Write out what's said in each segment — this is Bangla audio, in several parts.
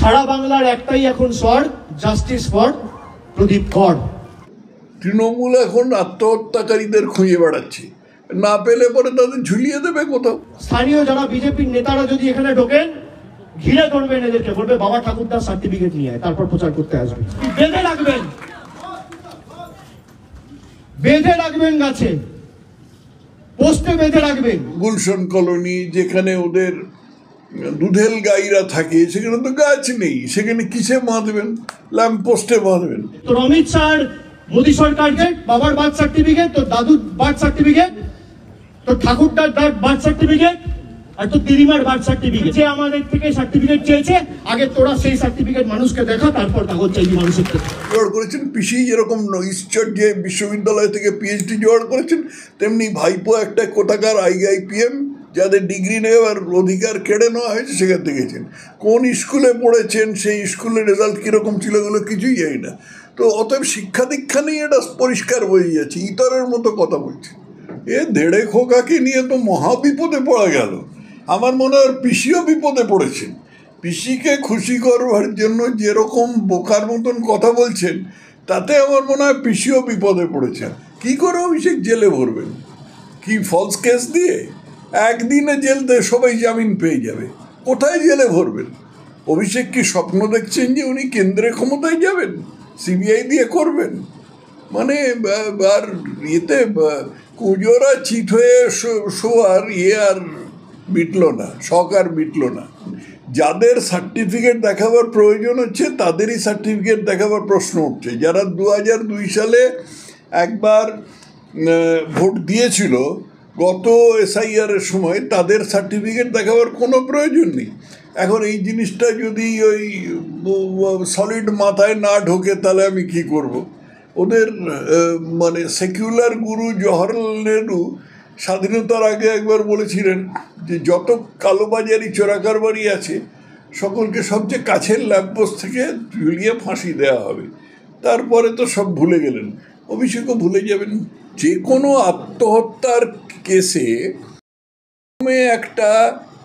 সারা বাংলার একটাই এখন স্বর, জাস্টিস ফর প্রদীপ কর। তৃণমূল এখন আত্মহত্যাকারীদের খুঁজে বেড়াচ্ছে, না পেলে পরে তাদের ঝুলিয়ে দেবে কোথাও। স্থানীয় যারা বিজেপির নেতারা যদি এখানে ঢোকেন, ঘিরে ধরবেন এদেরকে, বলবে বাবা ঠাকুরদার সার্টিফিকেট নিয়ে আয়, তারপর প্রচার করতে আসবে। বেঁধে রাখবেন, বেঁধে রাখবেন গাছে, পোস্টে বেঁধে রাখবেন। গুলশন কলোনি যেখানে ওদের দুধেল গাইরা থাকে, সেখানে তো গাছ নেই, সেখানে কিসে বাঁধবেন? ল্যাম্প পোস্টে বাঁধবেন। তো অমিত শাহ মোদী সরকারকে বাবার বার্থ সার্টিফিকেট, তো দাদুর বার্থ সার্টিফিকেট, তো ঠাকুরদার বার্থ সার্টিফিকেট, আর তো দিদিমার বার্থ সার্টিফিকেট। যে আমাদের থেকে সার্টিফিকেট চেয়েছে, আগে তোরা সেই সার্টিফিকেট মানুষকে দেখা, তারপর কাগজ চাইবি মানুষের থেকে। জোগাড় করেছেন পিসি, যেরকম ঈশ্বর যে বিশ্ববিদ্যালয় থেকে পিএইচডি জোগাড় করেছেন, তেমনি ভাইপো একটা কোটাকার আইআইপিএম যাদের ডিগ্রি নেওয়ার অধিকার কেড়ে নেওয়া হয়েছে, সেখান থেকে গেছেন। কোন স্কুলে পড়েছেন, সেই স্কুলের রেজাল্ট কীরকম ছিল, এগুলো কিছুই জানি না। তো অতএব শিক্ষা দীক্ষা নিয়ে এটা পরিষ্কার বোঝা যাচ্ছে, ইতরের মতো কথা বলছে। এ দেড়ে খোকাকে নিয়ে তো মহা বিপদে পড়া গেল। আমার মনে হয় পিসিও বিপদে পড়েছেন। পিসিকে খুশি করবার জন্য যেরকম বোকার মতন কথা বলছেন, তাতে আমার মনে হয় পিসিও বিপদে পড়েছেন। কি করে অভিষেক জেলে ভরবেন? কি ফলস কেস দিয়ে? একদিনে জেলতে সবাই জামিন পেয়ে যাবে, কোথায় জেলে ভরবেন? অভিষেক কি স্বপ্ন দেখছেন যে উনি কেন্দ্রে ক্ষমতায় যাবেন, সিবিআই দিয়ে করবেন? মানে আর ইয়েতে কুজোরা চিট হয়ে শোয়ার আর মিটল না, শখ আর মিটল না। যাদের সার্টিফিকেট দেখাবার প্রয়োজন হচ্ছে, তাদেরই সার্টিফিকেট দেখাবার প্রশ্ন উঠছে। যারা 2002 সালে একবার ভোট দিয়েছিল গত এসআইআরের সময়, তাদের সার্টিফিকেট দেখাবার কোনো প্রয়োজন নেই। এখন এই জিনিসটা যদি ওই সলিড মাথায় না ঢোকে, তাহলে আমি কি করব? ওদের মানে সেকুলার গুরু জওহরলাল নেহরু স্বাধীনতার আগে একবার বলেছিলেন যে যত কালোবাজারি চোরাকারবারি আছে, সকলকে সবচেয়ে কাছের ল্যাম্পপোস্ট থেকে ঝুলিয়ে ফাঁসি দেওয়া হবে। তারপরে তো সব ভুলে গেলেন। অভিষেকও ভুলে যাবেন। যে কোনো আত্মহত্যার কেসে একটা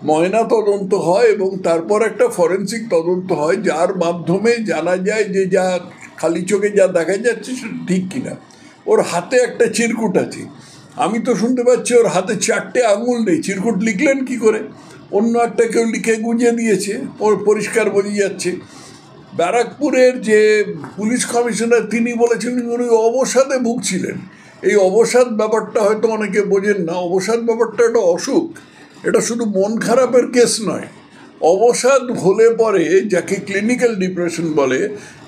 ময়না তদন্ত হয় এবং তারপর একটা ফরেন্সিক তদন্ত হয়, যার মাধ্যমে জানা যায় যে যা খালি চোখে যা দেখা যাচ্ছে সেটা ঠিক কিনা। ওর হাতে একটা চিরকুট আছে, আমি তো শুনতে পাচ্ছি ওর হাতে 4টে আঙুল নেই। চিরকুট লিখলেন কি করে? অন্য একটা কেউ লিখে গুঁজে দিয়েছে, পরিষ্কার বোঝা যাচ্ছে। ব্যারাকপুরের যে পুলিশ কমিশনার, তিনি বলেছিলেন উনি অবসাদে ভুগছিলেন। এই অবসাদ ব্যাপারটা হয়তো অনেকে বোঝেন না। অবসাদ ব্যাপারটা একটা অসুখ, এটা শুধু মন খারাপের কেস নয়। অবসাদ হলে পরে, যাকে ক্লিনিক্যাল ডিপ্রেশন বলে,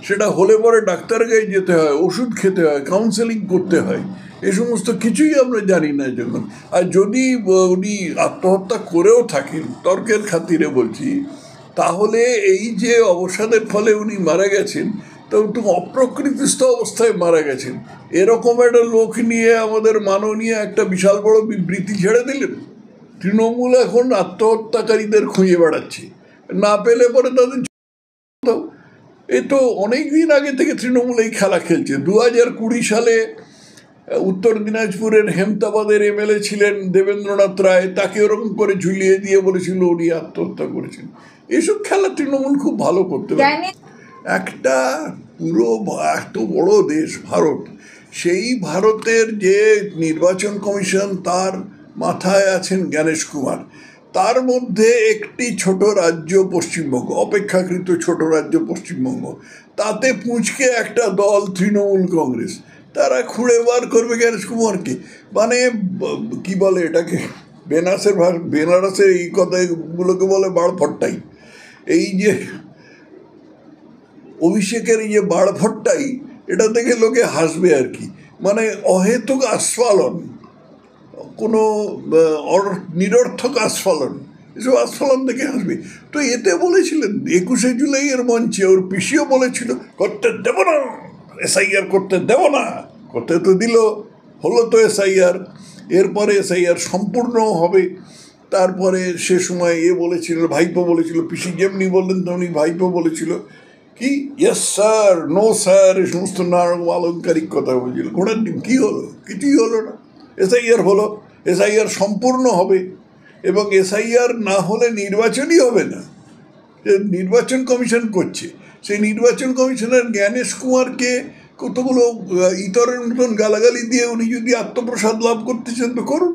সেটা হলে পরে ডাক্তারের কাছে যেতে হয়, ওষুধ খেতে হয়, কাউন্সেলিং করতে হয়। এ সমস্ত কিছুই আমরা জানি না যখন। আর যদি উনি আত্মহত্যা করেও থাকেন, তর্কের খাতিরে বলছি, তাহলে এই যে অবসাদের ফলে উনি মারা গেছেন, তো অপ্রকৃতিস্থ অবস্থায় মারা গেছেন। এরকম একটা লোক নিয়ে আমাদের মাননীয় একটা বিশাল বড় বিবৃতি ছেড়ে দিলেন। তৃণমূল এখন আত্মহত্যাকারীদের খুঁজে বেড়াচ্ছে, না পেলে পরে তাদের। এ তো অনেক দিন আগে থেকে তৃণমূল এই খেলা খেলছে। 2020 সালে উত্তর দিনাজপুরের হেমতাবাদের এমএলএ ছিলেন দেবেন্দ্রনাথ রায়, তাকে ওরকম করে ঝুলিয়ে দিয়ে বলেছিল উনি আত্মহত্যা করেছেন। এইসব খেলা তৃণমূল খুব ভালো করতে পারে। একটা পুরো এত বড় দেশ ভারত, সেই ভারতের যে নির্বাচন কমিশন, তার মাথায় আছেন গণেশ কুমার। তার মধ্যে একটি ছোট রাজ্য পশ্চিমবঙ্গ, অপেক্ষাকৃত ছোট রাজ্য পশ্চিমবঙ্গ, তাতে পুঁচকে একটা দল তৃণমূল কংগ্রেস, তারা খুঁড়ে বার করবে গণেশ কুমারকে। মানে কি বলে এটাকে, বেনারসের এই কথাগুলোকে বলে বাড়ফট্টাই। এই যে অভিষেকের এই যে বাড়ফট্টাই, এটা দেখে লোকে হাসবে আর কি। মানে অহেতুক আস্ফালন, কোনো নিরর্থক আস্ফালন, এসব আস্ফালন দেখে হাসবে। তো এতে বলেছিলেন 21শে জুলাইয়ের মঞ্চে ওর পিসিও বলেছিল করতে দেব না, এসআইআর করতে দেব না। করতে তো দিল, হলো তো এসআইআর। এরপরে এসআইআর সম্পূর্ণ হবে। তারপরে সে সময় বলেছিল, ভাইপো বলেছিল, পিসি যেমনি বললেন তেমনি ভাইপো বলেছিল কি ইয়েস স্যার, নো স্যার, এই সমস্ত নানা আলংকারিক কথা বলছিল। ঘোড়ার ডিম। কী হলো? কিছুই হলো না। এসআইআর হলো, এসআইআর সম্পূর্ণ হবে, এবং এসআইআর না হলে নির্বাচনই হবে না। যে নির্বাচন কমিশন করছে, সেই নির্বাচন কমিশনের জ্ঞানেশ কুমারকে কতগুলো ইতরের মতন গালাগালি দিয়ে উনি যদি আত্মপ্রসাদ লাভ করতে চান তো করুন।